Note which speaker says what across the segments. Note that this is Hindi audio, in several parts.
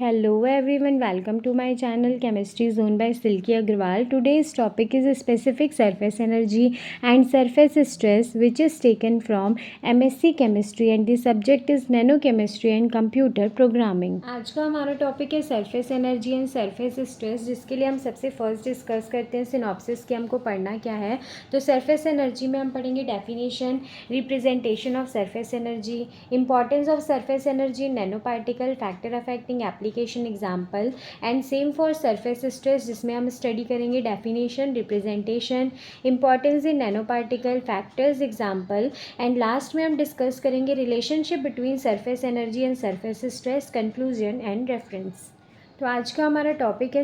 Speaker 1: Hello everyone, welcome to my channel Chemistry Zone by Silky Agrawal. Today's topic is specific surface energy and surface stress, which is taken from MSc Chemistry and the subject is Nanochemistry and Computer Programming. आज का हमारा टॉपिक है surface energy and surface stress, जिसके लिए हम सबसे फर्स्ट डिस्कस करते हैं सिनॉप्सिस कि हमको पढ़ना क्या है। तो सरफेस एनर्जी में हम पढ़ेंगे definition, representation of surface energy, importance of surface energy in nano particle, factor affecting application example and same for surface stress, जिसमें हम स्टडी करेंगे definition, representation, importance in nano particle, factors example and last में हम डिस्कस करेंगे relationship between surface energy and surface stress, conclusion and reference. तो आज का हमारा टॉपिक है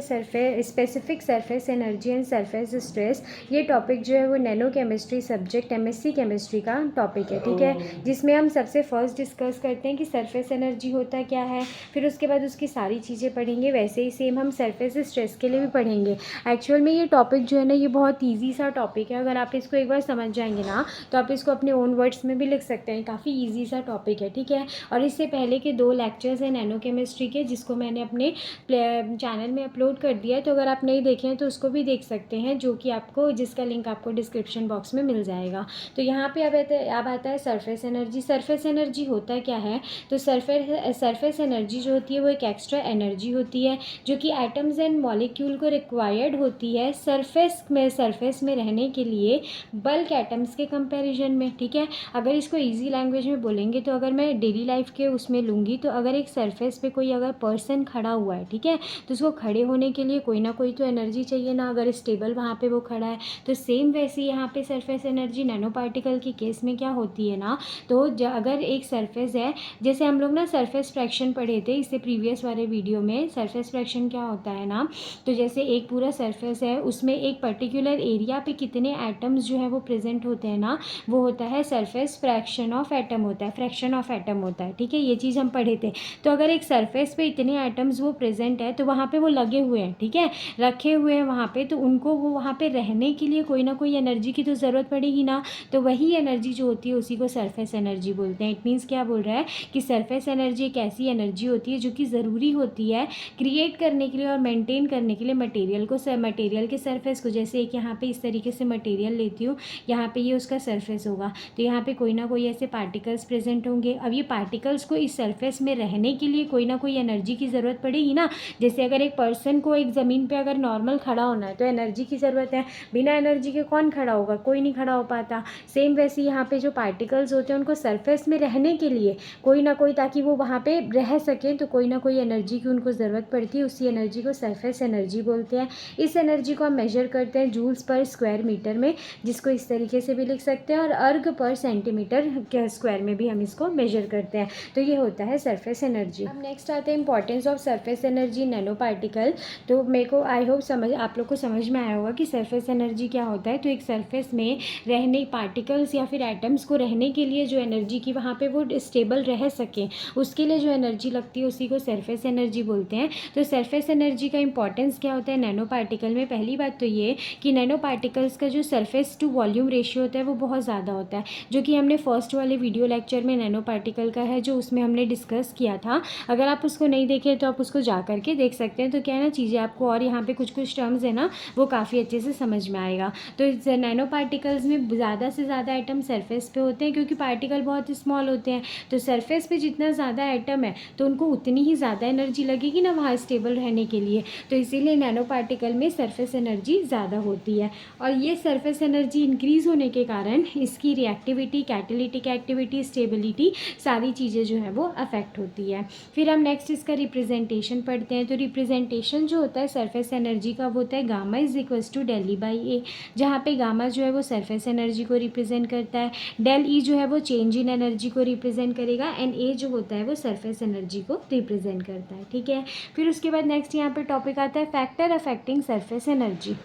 Speaker 1: specific surface energy and surface stress. ये टॉपिक जो है वो nano chemistry subject MSc chemistry का टॉपिक है, ठीक है, जिसमें हम सबसे फर्स्ट डिस्कस करते हैं कि सरफेस एनर्जी होता क्या है, फिर उसके बाद उसकी सारी चीज़ें पढ़ेंगे। वैसे ही सेम हम सरफेस स्ट्रेस के लिए भी पढ़ेंगे। एक्चुअल में ये टॉपिक जो है ना, ये बहुत ईजी सा टॉपिक है। अगर आप इसको एक बार समझ जाएंगे ना, तो आप इसको अपने ओन वर्ड्स में भी लिख सकते हैं। काफ़ी ईजी सा टॉपिक है, ठीक है। और इससे पहले के 2 लेक्चर्स हैं नैनो केमिस्ट्री के, जिसको मैंने अपने चैनल में अपलोड कर दिया है। तो अगर आप नहीं देखें तो उसको भी देख सकते हैं, जो कि आपको, जिसका लिंक आपको डिस्क्रिप्शन बॉक्स में मिल जाएगा। तो यहाँ पे अब आता है सरफेस एनर्जी। सरफेस एनर्जी होता क्या है? तो सरफेस एनर्जी जो होती है वो एक एक्स्ट्रा एनर्जी होती है, जो कि एटम्स एंड मॉलिक्यूल को रिक्वायर्ड होती है सरफेस में रहने के लिए बल्क एटम्स के कंपैरिजन में, ठीक है। अगर इसको ईजी लैंग्वेज में बोलेंगे तो अगर मैं डेली लाइफ के उसमें लूँगी, तो अगर एक सरफेस पे कोई अगर पर्सन खड़ा हुआ है, ठीक है, तो उसको खड़े होने के लिए कोई ना कोई तो एनर्जी चाहिए ना, अगर स्टेबल वहाँ पे वो खड़ा है। तो सेम वैसे यहाँ पे सरफेस एनर्जी नैनो पार्टिकल के केस में क्या होती है ना, तो अगर एक सरफेस है, जैसे हम लोग ना सरफेस फ्रैक्शन पढ़े थे इससे प्रीवियस वाले वीडियो में। सरफेस फ्रैक्शन क्या होता है ना, तो जैसे एक पूरा सरफेस है, उसमें एक पर्टिकुलर एरिया पे कितने एटम्स जो है वो प्रेजेंट होते हैं ना, वो होता है सरफेस फ्रैक्शन ऑफ एटम होता है, फ्रैक्शन ऑफ एटम होता है, ठीक है। ये चीज़ हम पढ़े थे। तो अगर एक सरफेस पे इतने एटम्स वो प्रेजेंट है, तो वहाँ पे वो लगे हुए हैं, ठीक है, रखे हुए हैं वहाँ पे, तो उनको वो वहाँ पे रहने के लिए कोई ना कोई एनर्जी की तो ज़रूरत पड़ेगी ना। तो वही एनर्जी जो होती है उसी को सरफेस एनर्जी बोलते हैं। इट मीन्स क्या बोल रहा है कि सरफेस एनर्जी एक ऐसी एनर्जी होती है जो कि ज़रूरी होती है क्रिएट करने के लिए और मेंटेन करने के लिए मटेरियल के सरफेस को। जैसे एक यहाँ पे इस तरीके से मटेरियल लेती हूँ, यहाँ पे ये उसका सरफेस होगा, तो यहाँ पे कोई ना कोई ऐसे पार्टिकल्स प्रेजेंट होंगे। अब ये पार्टिकल्स को इस सरफेस में रहने के लिए कोई ना कोई एनर्जी की ज़रूरत पड़ेगी ना। जैसे अगर एक पर्सन को एक ज़मीन पे अगर नॉर्मल खड़ा होना है तो एनर्जी की ज़रूरत है। बिना एनर्जी के कौन खड़ा होगा? कोई नहीं खड़ा हो पाता। सेम वैसे यहाँ पे जो पार्टिकल्स होते हैं उनको सरफेस में रहने के लिए कोई ना कोई, ताकि वो वहाँ पे रह सकें, तो कोई ना कोई एनर्जी की उनको ज़रूरत पड़ती है। उसी एनर्जी को सरफेस एनर्जी बोलते हैं। इस एनर्जी को हम मेजर करते हैं जूल्स पर स्क्वायर मीटर में, जिसको इस तरीके से भी लिख सकते हैं, और अर्ग पर सेंटीमीटर के स्क्वायर में भी हम इसको मेजर करते हैं। तो ये होता है सरफेस एनर्जी। अब नेक्स्ट आते हैं importance of surface energy nano particle. तो मेरे को आई होप आप लोग को समझ में आया होगा कि सरफेस एनर्जी क्या होता है। तो एक सरफेस में रहने पार्टिकल्स या फिर एटम्स को रहने के लिए जो एनर्जी की वहाँ पे वो स्टेबल रह सके, उसके लिए जो एनर्जी लगती है उसी को सरफेस एनर्जी बोलते हैं। तो सरफेस एनर्जी का इंपॉर्टेंस क्या होता है नैनो पार्टिकल में? पहली बात तो ये कि नैनो पार्टिकल्स का जो सरफेस टू वॉल्यूम रेशियो होता है वो बहुत ज़्यादा होता है, जो कि हमने फर्स्ट वाले वीडियो लेक्चर में नैनो पार्टिकल का है, जो उसमें हमने डिस्कस किया था। अगर आप उसको नहीं देखे तो आप उसको जा करके देख सकते हैं। तो क्या है ना, चीज़ें आपको, और यहाँ पे कुछ टर्म्स है ना, वो काफ़ी अच्छे से समझ में आएगा। तो नैनो पार्टिकल्स में ज़्यादा से ज़्यादा एटम सरफेस पे होते हैं, क्योंकि पार्टिकल बहुत स्मॉल होते हैं। तो सरफेस पे जितना ज़्यादा एटम है तो उनको उतनी ही ज़्यादा एनर्जी लगेगी ना वहाँ स्टेबल रहने के लिए। तो इसीलिए नैनो पार्टिकल में सरफेस एनर्जी ज़्यादा होती है। और ये सरफेस एनर्जी इंक्रीज़ होने के कारण इसकी रिएक्टिविटी, कैटालिटिक एक्टिविटी, स्टेबिलिटी, सारी चीज़ें जो है वो अफेक्ट होती है। फिर हम नेक्स्ट इसका रिप्रेजेंटेशन पढ़ते हैं। तो रिप्रेजेंटेशन जो होता है सरफेस एनर्जी का वो होता है gamma is equals to del E by A, जहाँ पे गामा जो है वो सरफेस एनर्जी को रिप्रेजेंट करता है, डेल ई जो है वो चेंज इन एनर्जी को रिप्रेजेंट करेगा, एंड ए जो होता है वो सरफेस एनर्जी को रिप्रेजेंट करता है, ठीक है। फिर उसके बाद नेक्स्ट यहाँ पे टॉपिक आता है फैक्टर अफेक्टिंग सरफेस एनर्जी।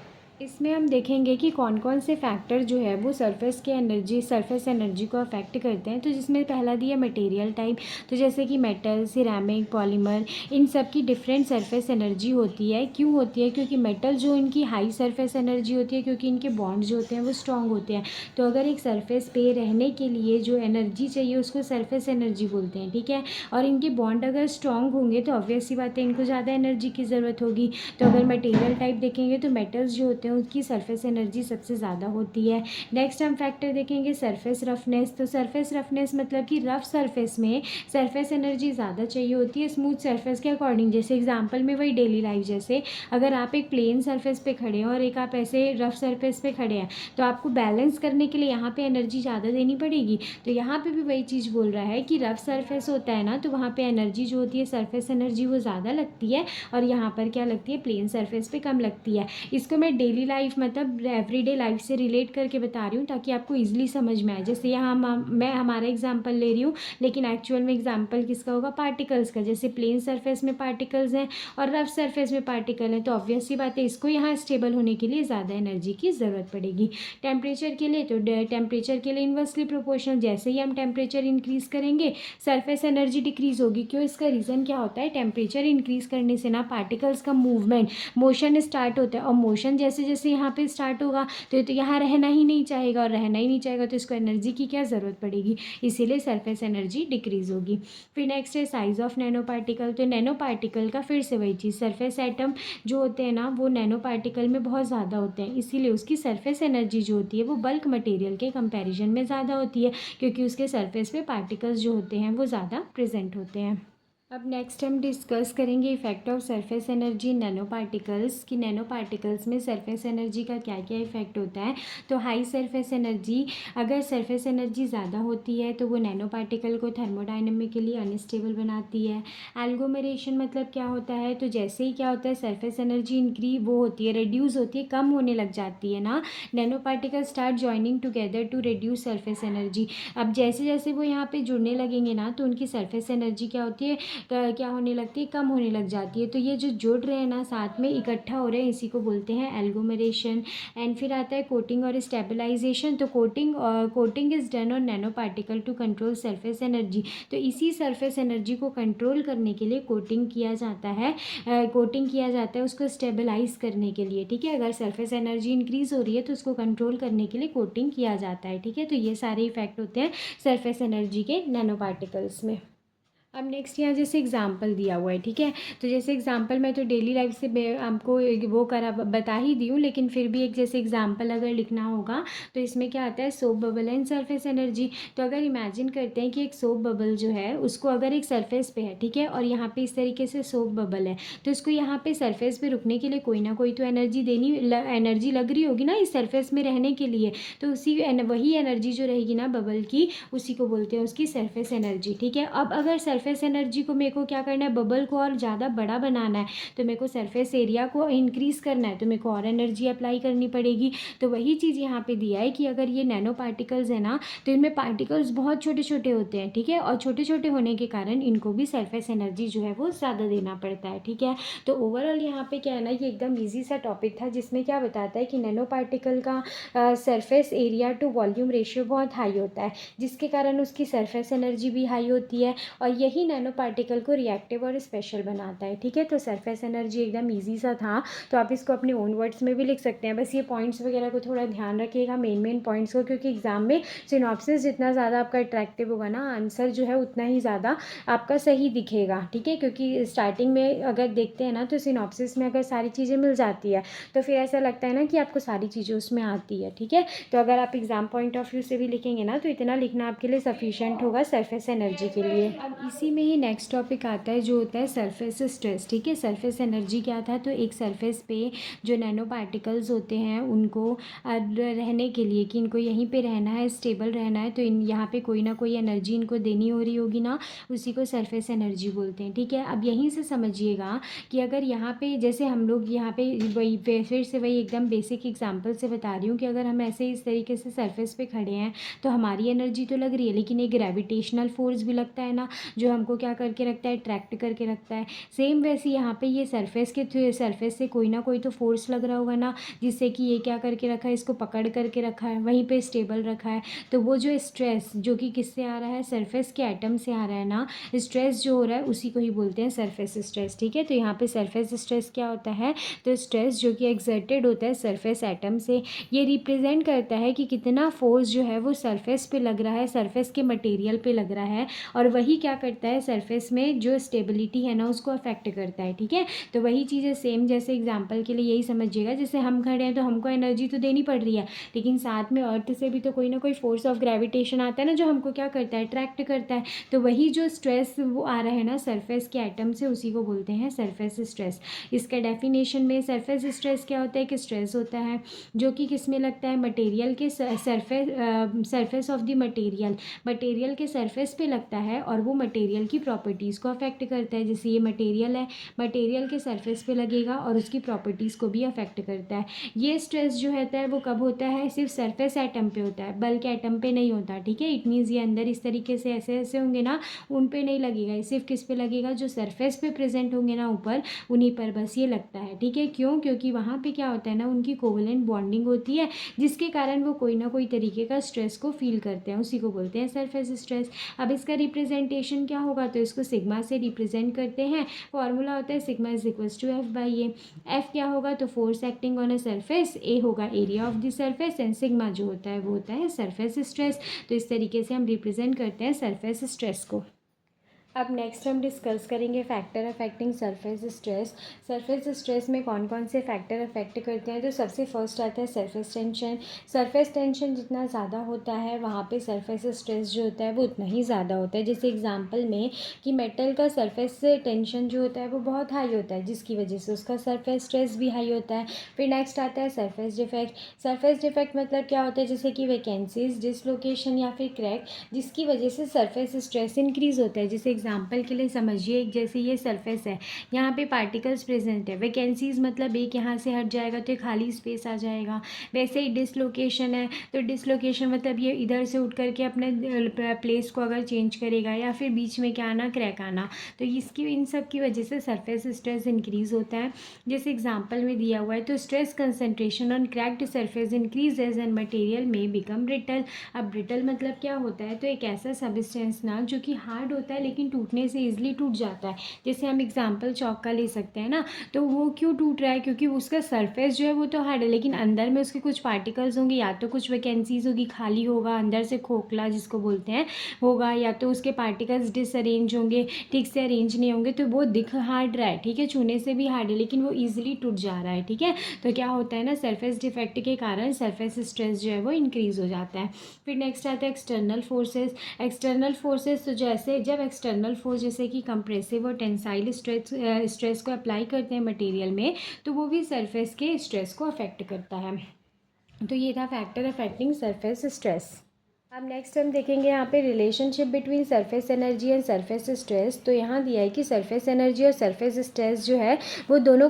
Speaker 1: इसमें हम देखेंगे कि कौन कौन से फैक्टर जो है वो सरफेस एनर्जी को अफेक्ट करते हैं। तो जिसमें पहला दिया मटेरियल टाइप, तो जैसे कि मेटल, सिरेमिक, पॉलीमर, इन सब की डिफरेंट सरफेस एनर्जी होती है। क्यों होती है? क्योंकि मेटल जो इनकी हाई सरफेस एनर्जी होती है, क्योंकि इनके बॉन्ड जो होते हैं वो स्ट्रॉन्ग होते हैं। तो अगर एक सरफेस पे रहने के लिए जो एनर्जी चाहिए उसको सरफेस एनर्जी बोलते हैं, ठीक है। और इनके बॉन्ड अगर स्ट्रॉन्ग होंगे तो ऑब्वियस सी बात है इनको ज़्यादा एनर्जी की ज़रूरत होगी। तो अगर मटेरियल टाइप देखेंगे तो मेटल्स जो होते हैं उसकी सरफेस एनर्जी सबसे ज़्यादा होती है। नेक्स्ट हम फैक्टर देखेंगे सरफेस रफनेस। तो सरफेस रफनेस मतलब कि रफ सरफेस में सरफेस एनर्जी ज़्यादा चाहिए होती है स्मूथ सरफेस के अकॉर्डिंग। जैसे एग्जांपल में वही डेली लाइफ, जैसे अगर आप एक प्लेन सरफेस पे खड़े हैं और एक आप ऐसे रफ सरफेस पे खड़े हैं, तो आपको बैलेंस करने के लिए यहाँ पे एनर्जी ज़्यादा देनी पड़ेगी। तो यहाँ पे भी वही चीज़ बोल रहा है कि रफ सरफेस होता है ना, तो वहाँ पे एनर्जी जो होती है सरफेस एनर्जी वो ज़्यादा लगती है, और यहाँ पर क्या लगती है, प्लेन सरफेस पे कम लगती है। इसको मैं डेली लाइफ मतलब एवरीडे लाइफ से रिलेट करके बता रही हूँ ताकि आपको ईजिली समझ में आए। जैसे यहाँ मैं हमारा एग्जाम्पल ले रही हूँ, लेकिन एक्चुअल में एग्जाम्पल किसका होगा, पार्टिकल्स का। जैसे प्लेन सरफेस में पार्टिकल्स हैं और रफ सरफेस में पार्टिकल हैं, तो ऑब्वियस सी बात है इसको यहाँ स्टेबल होने के लिए ज़्यादा एनर्जी की ज़रूरत पड़ेगी। टेम्परेचर के लिए, तो टेम्परेचर के लिए इन्वर्सली प्रोपोर्शनल, जैसे ही हम टेम्परेचर इंक्रीज़ करेंगे सरफेस एनर्जी डिक्रीज़ होगी। क्यों? इसका रीज़न क्या होता है, टेम्परेचर इंक्रीज़ करने से ना पार्टिकल्स का मोशन स्टार्ट होता है, और मोशन जैसे जैसे यहाँ पे स्टार्ट होगा तो यहाँ रहना ही नहीं चाहेगा, और रहना ही नहीं चाहेगा तो इसको एनर्जी की क्या ज़रूरत पड़ेगी, इसीलिए सरफेस एनर्जी डिक्रीज़ होगी। फिर नेक्स्ट है साइज ऑफ नैनो पार्टिकल। तो नैनो पार्टिकल का फिर से वही चीज़, सरफेस एटम जो होते हैं ना वो नैनो पार्टिकल में बहुत ज़्यादा होते हैं, इसीलिए उसकी सरफेस एनर्जी जो होती है वो बल्क मटेरियल के कंपैरिजन में ज़्यादा होती है, क्योंकि उसके सरफेस पे पार्टिकल्स जो होते हैं वो ज़्यादा प्रेजेंट होते हैं। अब नेक्स्ट हम डिस्कस करेंगे effect of surface energy nano particles, कि नैनो पार्टिकल्स में सरफेस एनर्जी का क्या क्या इफेक्ट होता है। तो हाई सरफेस एनर्जी, अगर सरफेस एनर्जी ज़्यादा होती है तो वो नैनो पार्टिकल को थर्मोडाइनमिकली अनस्टेबल बनाती है। एल्गोमेरेशन मतलब क्या होता है, तो जैसे ही क्या होता है सरफेस एनर्जी वो होती है, रिड्यूस होती है, कम होने लग जाती है ना, nano particle start joining together to reduce surface energy. अब जैसे जैसे वो यहाँ पे जुड़ने लगेंगे ना तो उनकी सरफेस एनर्जी क्या होती है, क्या होने लगती है, कम होने लग जाती है। तो ये जो जुड़ रहे हैं ना, साथ में इकट्ठा हो रहे हैं, इसी को बोलते हैं एल्गोमेरेशन। एंड फिर आता है कोटिंग और स्टेबलाइजेशन। तो coating is done on nano particle to control surface energy. तो इसी सरफेस एनर्जी को कंट्रोल करने के लिए कोटिंग किया जाता है, उसको स्टेबलाइज करने के लिए, ठीक है। अगर सरफेस एनर्जी इंक्रीज हो रही है तो उसको कंट्रोल करने के लिए कोटिंग किया जाता है, ठीक है। तो ये सारे इफेक्ट होते हैं सरफेस एनर्जी के नैनो पार्टिकल्स में। अब नेक्स्ट यहाँ जैसे एग्जाम्पल दिया हुआ है, ठीक है। तो जैसे एग्जाम्पल मैं तो डेली लाइफ से आपको वो बता ही दी हूँ, लेकिन फिर भी एक जैसे एग्जाम्पल अगर लिखना होगा तो इसमें क्या आता है, soap bubble and surface energy. तो अगर इमेजिन करते हैं कि एक सोप बबल जो है उसको अगर एक सरफेस पे है, ठीक है, और यहाँ पे इस तरीके से सोप बबल है, तो इसको यहाँ पे सरफेस पे रुकने के लिए कोई ना कोई तो एनर्जी लग रही होगी ना इस सरफेस में रहने के लिए। तो वही एनर्जी जो रहेगी ना बबल की, उसी को बोलते हैं उसकी सरफेस एनर्जी, ठीक है। अब अगर सरफेस एनर्जी को मेरे को क्या करना है, बबल को और ज़्यादा बड़ा बनाना है, तो मेरे को सरफेस एरिया को इंक्रीज़ करना है, तो मेरे को और एनर्जी अप्लाई करनी पड़ेगी। तो वही चीज़ यहाँ पे दिया है कि अगर ये नैनो पार्टिकल्स है ना, तो इनमें पार्टिकल्स बहुत छोटे छोटे होते हैं, ठीक है, और छोटे छोटे होने के कारण इनको भी सरफेस एनर्जी जो है वो ज़्यादा देना पड़ता है, ठीक है। तो ओवरऑल यहाँ पे क्या है ना, ये एकदम ईजी सा टॉपिक था जिसमें क्या बताता है कि नैनो पार्टिकल का surface area to volume ratio बहुत हाई होता है, जिसके कारण उसकी सरफेस एनर्जी भी हाई होती है, और यही नैनो पार्टिकल को रिएक्टिव और स्पेशल बनाता है, ठीक है। तो सरफेस एनर्जी एकदम ईजी सा था, तो आप इसको अपने ओन वर्ड्स में भी लिख सकते हैं। बस ये पॉइंट्स वगैरह को थोड़ा ध्यान रखिएगा, मेन पॉइंट्स को, क्योंकि एग्जाम में सिनॉप्सिस जितना ज़्यादा आपका अट्रैक्टिव होगा ना, आंसर जो है उतना ही ज़्यादा आपका सही दिखेगा, ठीक है। क्योंकि स्टार्टिंग में अगर देखते हैं ना तो सिनॉप्सिस में अगर सारी चीज़ें मिल जाती है तो फिर ऐसा लगता है ना कि आपको सारी चीज़ें उसमें आती है, ठीक है। तो अगर आप एग्ज़ाम पॉइंट ऑफ व्यू से भी लिखेंगे ना तो इतना लिखना आपके लिए सफिशिएंट होगा सरफेस एनर्जी के लिए। अब इसी में ही नेक्स्ट टॉपिक आता है जो होता है सरफेस स्ट्रेस, ठीक है। सरफेस एनर्जी क्या था, तो एक सरफेस पे जो नैनो पार्टिकल्स होते हैं उनको रहने के लिए, कि इनको यहीं पे रहना है, स्टेबल रहना है, तो यहाँ पे कोई ना कोई एनर्जी इनको देनी हो रही होगी ना, उसी को सरफेस एनर्जी बोलते हैं, ठीक है। अब यहीं से समझिएगा कि अगर यहाँ पे जैसे हम लोग यहाँ पे वही फिर से वही एकदम बेसिक एग्जाम्पल से बता रही हूँ कि अगर हम ऐसे इस तरीके से सरफेस पे खड़े हैं तो हमारी एनर्जी तो लग रही है, लेकिन एक ग्रेविटेशनल फोर्स भी लगता है ना, जो जो हमको क्या करके रखता है, ट्रैक्ट करके रखता है। सेम वैसे यहाँ पे ये सरफेस से कोई ना कोई तो फोर्स लग रहा होगा ना, जिससे कि ये क्या करके रखा है, इसको पकड़ करके रखा है, वहीं पे स्टेबल रखा है। तो वो जो स्ट्रेस जो कि किससे आ रहा है, सरफेस के एटम से आ रहा है ना, स्ट्रेस जो हो रहा है उसी को ही बोलते हैं सरफेस स्ट्रेस। ठीक है, तो यहाँ पे सरफेस स्ट्रेस क्या होता है, तो स्ट्रेस जो कि एक्सर्टेड होता है सरफेस एटम से, ये रिप्रेजेंट करता है कि कितना फोर्स जो है वो सरफेस पे लग रहा है, सरफेस के मटेरियल पे लग रहा है, और वही क्या करता है, सरफेस में जो स्टेबिलिटी है ना उसको अफेक्ट करता है। ठीक है, तो वही चीज़ें सेम, जैसे एग्जांपल के लिए यही समझिएगा, जैसे हम खड़े हैं तो हमको एनर्जी तो देनी पड़ रही है, लेकिन साथ में अर्थ से भी तो कोई ना कोई फोर्स ऑफ ग्रेविटेशन आता है ना, जो हमको क्या करता है, अट्रैक्ट करता है। तो वही जो स्ट्रेस वो आ रहा है ना सरफेस के एटम से, उसी को बोलते हैं सरफेस स्ट्रेस। इसका डेफिनेशन में सरफेस स्ट्रेस क्या होता है कि स्ट्रेस होता है जो कि किस में लगता है, मटेरियल के सरफेस ऑफ द मटेरियल के सरफेस पे लगता है, और वो मटेरियल की प्रॉपर्टीज़ को अफेक्ट करता है। जैसे ये मटेरियल है, मटेरियल के सरफेस पे लगेगा और उसकी प्रॉपर्टीज़ को भी अफेक्ट करता है। ये स्ट्रेस जो होता है वो कब होता है, सिर्फ सरफेस एटम पे होता है, बल्कि एटम पे नहीं होता। ठीक है, इट मीन्स ये अंदर इस तरीके से ऐसे ऐसे होंगे ना, उन पे नहीं लगेगा, ये सिर्फ किस पे लगेगा, जो सरफेस पे प्रेजेंट होंगे ना ऊपर, उन्हीं पर बस ये लगता है। ठीक है, क्यों, क्योंकि वहाँ पे क्या होता है ना, उनकी कोवलेंट बॉन्डिंग होती है, जिसके कारण वो कोई ना कोई तरीके का स्ट्रेस को फील करते हैं, उसी को बोलते हैं सरफेस स्ट्रेस। अब इसका रिप्रेजेंटेशन क्या होगा, तो इसको सिग्मा से रिप्रेजेंट करते हैं। फॉर्मूला होता है sigma is equals to F by A. F क्या होगा, तो force acting on a surface, A होगा area of the surface, and sigma जो होता है वो होता है सरफेस स्ट्रेस। तो इस तरीके से हम रिप्रेजेंट करते हैं सरफेस स्ट्रेस को। अब नेक्स्ट हम डिस्कस करेंगे factor affecting surface stress. Surface stress में कौन कौन से फैक्टर अफेक्ट करते हैं, तो सबसे फर्स्ट आता है सरफेस टेंशन। सरफेस टेंशन जितना ज़्यादा होता है वहाँ पे सरफेस स्ट्रेस जो होता है वो उतना ही ज़्यादा होता है। जैसे एग्जांपल में कि मेटल का सरफेस टेंशन जो होता है वो बहुत हाई होता है, जिसकी वजह से उसका सरफेस स्ट्रेस भी हाई होता है। फिर नेक्स्ट आता है सरफेस डिफेक्ट। सरफेस डिफेक्ट मतलब क्या होता है, जैसे कि वैकेंसीज, डिसलोकेशन या फिर क्रैक, जिसकी वजह से सरफेस स्ट्रेस इंक्रीज होता है। जैसे एग्जांपल के लिए समझिए, जैसे ये सरफेस है, यहाँ पे पार्टिकल्स प्रेजेंट है, वैकेंसीज मतलब एक यहाँ से हट जाएगा तो एक खाली स्पेस आ जाएगा। वैसे ही डिसलोकेशन है, तो डिसलोकेशन मतलब ये इधर से उठ करके अपने प्लेस को अगर चेंज करेगा, या फिर बीच में क्या आना, क्रैक आना, तो इसकी इन सब की वजह से सरफेस स्ट्रेस इंक्रीज होता है। जैसे एग्जाम्पल में दिया हुआ है, तो stress concentration on cracked surface increases and material में बिकम ब्रिटल। अब ब्रिटल मतलब क्या होता है, तो एक ऐसा सब्सटेंस ना जो कि हार्ड होता है लेकिन टूटने से ईजिली टूट जाता है। जैसे हम एग्जाम्पल चौक का ले सकते हैं ना, तो वो क्यों टूट रहा है, क्योंकि उसका सरफेस जो है वो तो हार्ड है, लेकिन अंदर में उसके कुछ पार्टिकल्स होंगे, या तो कुछ वैकेंसीज होगी, खाली होगा, अंदर से खोखला जिसको बोलते हैं होगा, या तो उसके पार्टिकल्स डिसअरेंज होंगे, ठीक से अरेंज नहीं होंगे, तो वो दिख हार्ड रहा है, ठीक है, छूने से भी हार्ड है, लेकिन वो ईजिली टूट जा रहा है। ठीक है, तो क्या होता है ना, सरफेस डिफेक्ट के कारण सरफेस स्ट्रेस जो है वो इंक्रीज हो जाता है। फिर नेक्स्ट आता है एक्सटर्नल फोर्सेस। एक्सटर्नल फोर्सेस, तो जैसे जब एक्सटर्नल फोर्स जैसे कि कंप्रेसिव और टेंसाइल स्ट्रेस को अप्लाई करते हैं मटेरियल में, तो वो भी सरफेस के स्ट्रेस को अफेक्ट करता है। तो ये था फैक्टर अफेक्टिंग सरफेस स्ट्रेस। अब नेक्स्ट हम देखेंगे यहाँ पे relationship between surface energy and surface stress. तो यहाँ दिया है कि सरफेस एनर्जी और सरफेस स्ट्रेस जो है वो दोनों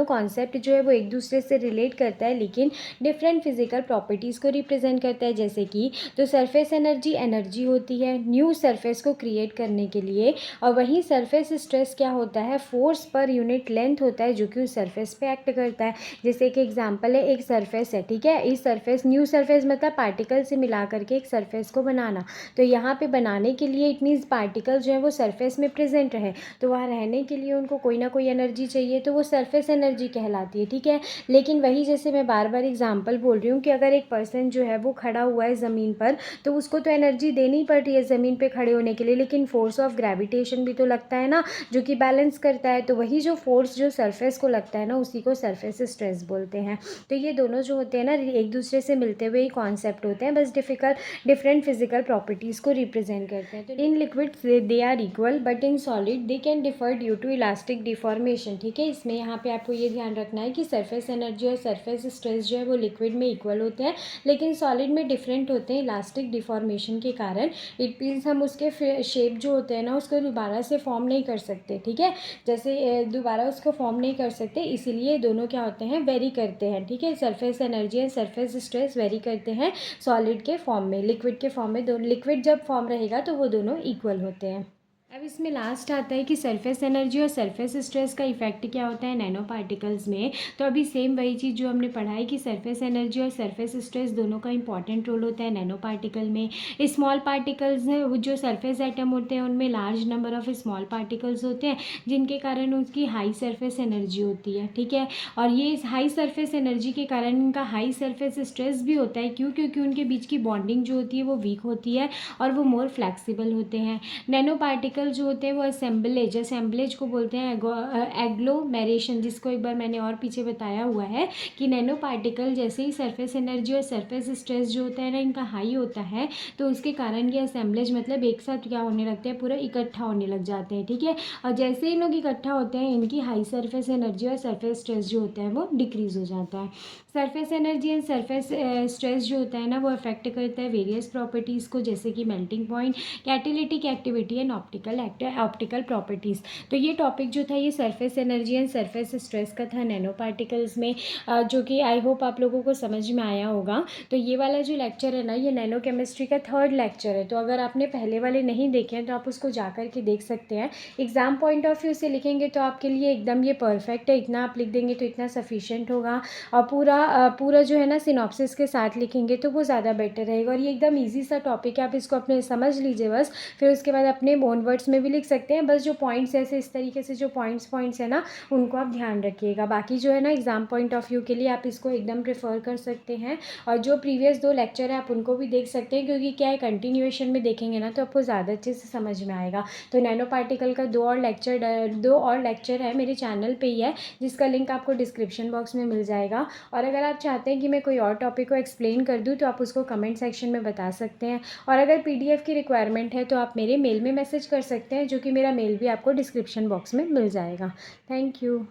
Speaker 1: कॉन्सेप्ट जो है वो एक दूसरे से रिलेट करता है, लेकिन डिफरेंट फिजिकल प्रॉपर्टीज़ को रिप्रेजेंट करता है। जैसे कि तो सरफेस एनर्जी एनर्जी होती है न्यू सरफेस को क्रिएट करने के लिए, और वहीं सरफेस स्ट्रेस क्या होता है, फोर्स पर यूनिट लेंथ होता है जो कि उस सरफेस पे एक्ट करता है। जैसे कि एग्जाम्पल है, एक सरफेस है, ठीक है, इस सरफेस न्यू सरफेस मतलब पार्टिकल से मिला करके एक सरफेस को बनाना, तो यहाँ पे बनाने के लिए इट मीन्स पार्टिकल जो है वो सरफेस में प्रेजेंट रहे, तो वहाँ रहने के लिए उनको कोई ना कोई एनर्जी चाहिए, तो वो सरफेस एनर्जी कहलाती है। ठीक है, लेकिन वही जैसे मैं बार बार एग्जांपल बोल रही हूँ कि अगर एक पर्सन जो है वो खड़ा हुआ है ज़मीन पर, तो उसको तो एनर्जी देनी पड़ रही है ज़मीन पर खड़े होने के लिए, लेकिन फोर्स ऑफ ग्रेविटेशन भी तो लगता है ना, जो कि बैलेंस करता है। तो वही जो फोर्स जो सरफेस को लगता है ना, उसी को सरफेस स्ट्रेस बोलते हैं। तो ये दोनों जो होते हैं ना, एक दूसरे से मिलते हुए ही कॉन्सेप्ट होते हैं, बस डिफरेंट फिजिकल प्रॉपर्टीज़ को रिप्रेजेंट करते हैं। तो in liquid they are equal, but in solid they can differ due to elastic deformation. ठीक है, इसमें यहाँ पे आपको ये ध्यान रखना है कि सरफेस एनर्जी और सरफेस स्ट्रेस जो है वो लिक्विड में इक्वल होते हैं, लेकिन सॉलिड में डिफरेंट होते हैं इलास्टिक डिफॉर्मेशन के कारण। इट मीन्स हम उसके शेप जो होते हैं ना, उसको दोबारा से फॉर्म नहीं कर सकते। ठीक है, जैसे दोबारा उसको फॉर्म नहीं कर सकते, इसीलिए दोनों क्या होते हैं, वेरी करते हैं। ठीक है, surface energy and surface stress very करते हैं सॉलिड के फॉर्म में, लिक्विड के फॉर्म में, दो लिक्विड जब फॉर्म रहेगा तो वो दोनों इक्वल होते हैं। अब इसमें लास्ट आता है कि सरफेस एनर्जी और सरफेस स्ट्रेस का इफेक्ट क्या होता है नैनो पार्टिकल्स में। तो अभी सेम वही चीज़ जो हमने पढ़ा है कि सरफेस एनर्जी और सरफेस स्ट्रेस दोनों का इंपॉर्टेंट रोल होता है नैनो पार्टिकल में। स्मॉल पार्टिकल्स हैं जो सरफेस एटम होते हैं उनमें large number of small particles होते हैं जिनके कारण उसकी हाई सरफेस एनर्जी होती है, ठीक है। और ये हाई सरफेस एनर्जी के कारण इनका हाई सरफेस स्ट्रेस भी होता है। क्यों? क्योंकि उनके बीच की बॉन्डिंग जो होती है वो वीक होती है और वो मोर फ्लेक्सिबल होते हैं। नैनो पार्टिकल जो होते हैं वो असेंबलेज को बोलते हैं एग्लोमेरेशन, जिसको एक बार मैंने और पीछे बताया हुआ है कि नैनो पार्टिकल जैसे ही सरफेस एनर्जी और सरफेस स्ट्रेस जो होता है ना इनका हाई होता है तो उसके कारण ये असेंबलेज मतलब एक साथ क्या होने लगते हैं, पूरा इकट्ठा होने लग जाते हैं, ठीक है। और जैसे ही लोग इकट्ठा होते हैं इनकी हाई सरफेस एनर्जी और सरफेस स्ट्रेस जो होता है वो डिक्रीज हो जाता है। Surface energy and surface stress जो होता है ना वो अफेक्ट करता है वेरियस प्रॉपर्टीज़ को, जैसे कि melting point, catalytic activity and optical properties. तो ये टॉपिक जो था ये surface energy and surface stress का था नैनो पार्टिकल्स में, जो कि आई होप आप लोगों को समझ में आया होगा। तो ये वाला जो लेक्चर है ना ये नैनो केमिस्ट्री का 3rd लेक्चर है। तो अगर आपने पहले वाले नहीं देखे हैं तो आप उसको जा कर के देख सकते हैं। एग्ज़ाम पॉइंट ऑफ व्यू से लिखेंगे तो आपके लिए एकदम ये परफेक्ट है, इतना आप लिख देंगे तो इतना सफिशेंट होगा। और पूरा जो है ना सिनॉप्सिस के साथ लिखेंगे तो वो ज़्यादा बेटर रहेगा। और ये एकदम ईजी सा टॉपिक है, आप इसको अपने समझ लीजिए बस, फिर उसके बाद अपने ओन वर्ड्स में भी लिख सकते हैं। बस जो पॉइंट्स ऐसे इस तरीके से जो पॉइंट्स है ना उनको आप ध्यान रखिएगा। बाकी जो है ना एग्ज़ाम पॉइंट ऑफ व्यू के लिए आप इसको एकदम प्रेफर कर सकते हैं। और जो प्रीवियस 2 लेक्चर है आप उनको भी देख सकते हैं, क्योंकि क्या है कंटिन्यूएशन में देखेंगे ना तो आपको ज़्यादा अच्छे से समझ में आएगा। तो नैनो पार्टिकल का 2 और लेक्चर है मेरे चैनल पे ही है, जिसका लिंक आपको डिस्क्रिप्शन बॉक्स में मिल जाएगा। और अगर आप चाहते हैं कि मैं कोई और टॉपिक को एक्सप्लेन कर दूँ तो आप उसको कमेंट सेक्शन में बता सकते हैं। और अगर PDF की रिक्वायरमेंट है तो आप मेरे मेल में मैसेज कर सकते हैं, जो कि मेरा मेल भी आपको डिस्क्रिप्शन बॉक्स में मिल जाएगा। Thank you.